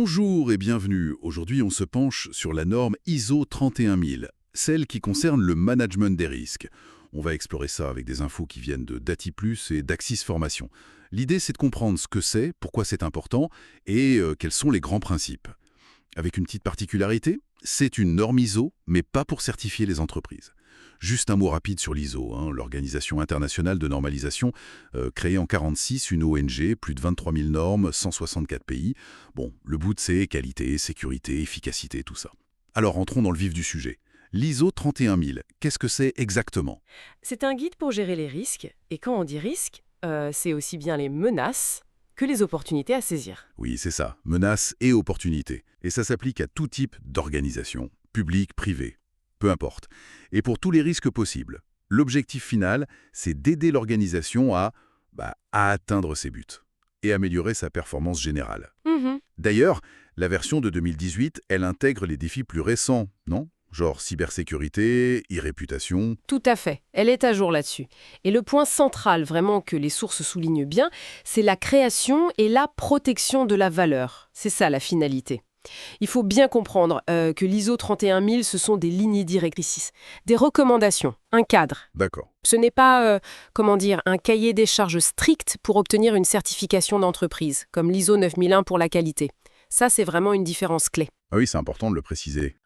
Bonjour et bienvenue. Aujourd'hui, on se penche sur la norme ISO 31000, celle qui concerne le management des risques. On va explorer ça avec des infos qui viennent de DatiPlus et d'Axis Formation. L'idée, c'est de comprendre ce que c'est, pourquoi c'est important et quels sont les grands principes. Avec une petite particularité, c'est une norme ISO, mais pas pour certifier les entreprises. Juste un mot rapide sur l'ISO, l'Organisation internationale de normalisation, créée en 1946, une ONG, plus de 23 000 normes, 164 pays. Bon, le bout c'est qualité, sécurité, efficacité, tout ça. Alors entrons dans le vif du sujet. L'ISO 31000, qu'est-ce que c'est exactement? C'est un guide pour gérer les risques, et quand on dit risque, c'est aussi bien les menaces que les opportunités à saisir. Oui, c'est ça, menaces et opportunités. Et ça s'applique à tout type d'organisation, publique, privée. Peu importe. Et pour tous les risques possibles. L'objectif final, c'est d'aider l'organisation à atteindre ses buts et améliorer sa performance générale. Mhm. D'ailleurs, la version de 2018, elle intègre les défis plus récents, non? Genre cybersécurité, e-réputation. Tout à fait, elle est à jour là-dessus. Et le point central, vraiment, que les sources soulignent bien, c'est la création et la protection de la valeur. C'est ça la finalité. Il faut bien comprendre que l'ISO 31000, ce sont des lignes directrices, des recommandations, un cadre. D'accord. Ce n'est pas, un cahier des charges strict pour obtenir une certification d'entreprise, comme l'ISO 9001 pour la qualité. Ça, c'est vraiment une différence clé. Ah oui, c'est important de le préciser.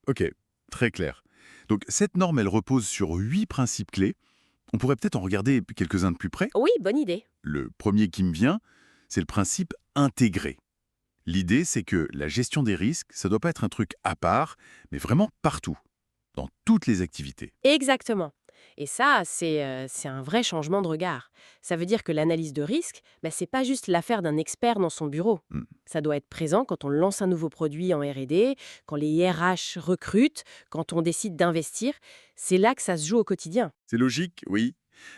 Ok, très clair. Donc cette norme, elle repose sur 8 principes clés. On pourrait peut-être en regarder quelques-uns de plus près. Oui, bonne idée. Le premier qui me vient, c'est le principe intégré. L'idée, c'est que la gestion des risques, ça ne doit pas être un truc à part, mais vraiment partout, dans toutes les activités. Exactement. Et ça, c'est un vrai changement de regard. Ça veut dire que l'analyse de risque, c'est pas juste l'affaire d'un expert dans son bureau. Hmm. Ça doit être présent quand on lance un nouveau produit en R&D, quand les RH recrutent, quand on décide d'investir. C'est là que ça se joue au quotidien. C'est logique, oui.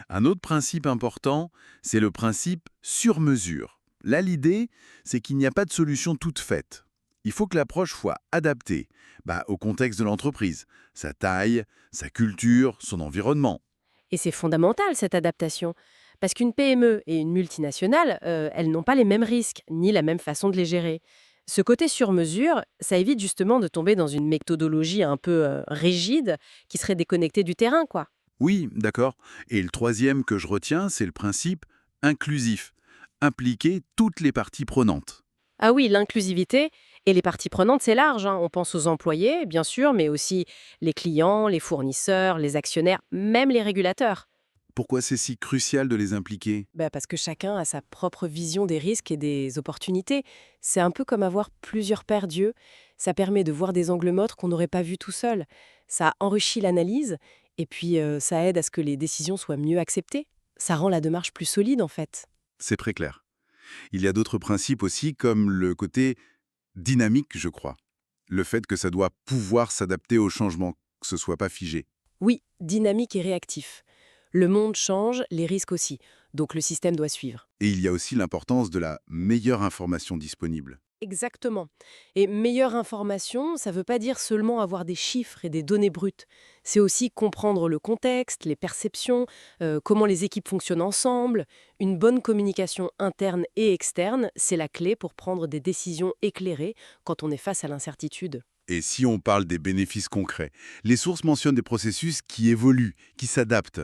Un autre principe important, c'est le principe sur mesure. Là, l'idée, c'est qu'il n'y a pas de solution toute faite. Il faut que l'approche soit adaptée au contexte de l'entreprise, sa taille, sa culture, son environnement. Et c'est fondamental, cette adaptation. Parce qu'une PME et une multinationale, elles n'ont pas les mêmes risques, ni la même façon de les gérer. Ce côté sur mesure, ça évite justement de tomber dans une méthodologie un peu rigide qui serait déconnectée du terrain, quoi. Oui, d'accord. Et le troisième que je retiens, c'est le principe inclusif. Impliquer toutes les parties prenantes. Ah oui, l'inclusivité et les parties prenantes, c'est large, hein. On pense aux employés, bien sûr, mais aussi les clients, les fournisseurs, les actionnaires, même les régulateurs. Pourquoi c'est si crucial de les impliquer? Parce que chacun a sa propre vision des risques et des opportunités. C'est un peu comme avoir plusieurs paires d'yeux. Ça permet de voir des angles morts qu'on n'aurait pas vus tout seul. Ça enrichit l'analyse et puis ça aide à ce que les décisions soient mieux acceptées. Ça rend la démarche plus solide, en fait. C'est très clair. Il y a d'autres principes aussi, comme le côté dynamique, je crois. Le fait que ça doit pouvoir s'adapter aux changements, que ce soit pas figé. Oui, dynamique et réactif. Le monde change, les risques aussi. Donc le système doit suivre. Et il y a aussi l'importance de la meilleure information disponible. Exactement. Et meilleure information, ça ne veut pas dire seulement avoir des chiffres et des données brutes. C'est aussi comprendre le contexte, les perceptions, comment les équipes fonctionnent ensemble. Une bonne communication interne et externe, c'est la clé pour prendre des décisions éclairées quand on est face à l'incertitude. Et si on parle des bénéfices concrets, les sources mentionnent des processus qui évoluent, qui s'adaptent.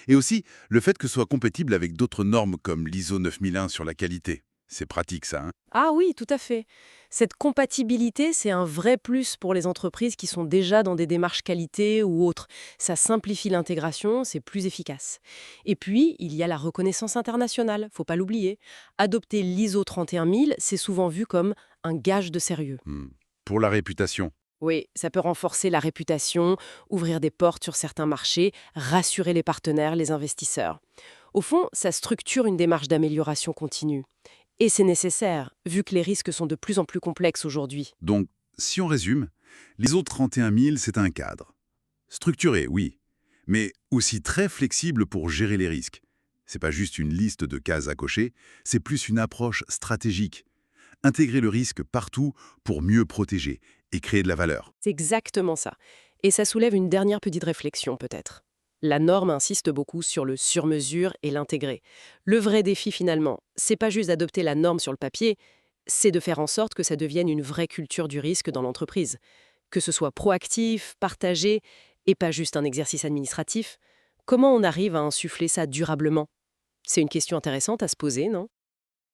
Et aussi le fait que ce soit compatible avec d'autres normes comme l'ISO 9001 sur la qualité. C'est pratique ça, hein? Ah oui, tout à fait. Cette compatibilité, c'est un vrai plus pour les entreprises qui sont déjà dans des démarches qualité ou autres. Ça simplifie l'intégration, c'est plus efficace. Et puis, il y a la reconnaissance internationale, faut pas l'oublier. Adopter l'ISO 31000, c'est souvent vu comme un gage de sérieux. Pour la réputation. Oui, ça peut renforcer la réputation, ouvrir des portes sur certains marchés, rassurer les partenaires, les investisseurs. Au fond, ça structure une démarche d'amélioration continue. Et c'est nécessaire, vu que les risques sont de plus en plus complexes aujourd'hui. Donc, si on résume, l'ISO 31000, c'est un cadre. Structuré, oui, mais aussi très flexible pour gérer les risques. C'est pas juste une liste de cases à cocher, c'est plus une approche stratégique. Intégrer le risque partout pour mieux protéger et créer de la valeur. C'est exactement ça. Et ça soulève une dernière petite réflexion, peut-être. La norme insiste beaucoup sur le sur-mesure et l'intégré. Le vrai défi, finalement, c'est pas juste d'adopter la norme sur le papier, c'est de faire en sorte que ça devienne une vraie culture du risque dans l'entreprise. Que ce soit proactif, partagé, et pas juste un exercice administratif. Comment on arrive à insuffler ça durablement? C'est une question intéressante à se poser, non?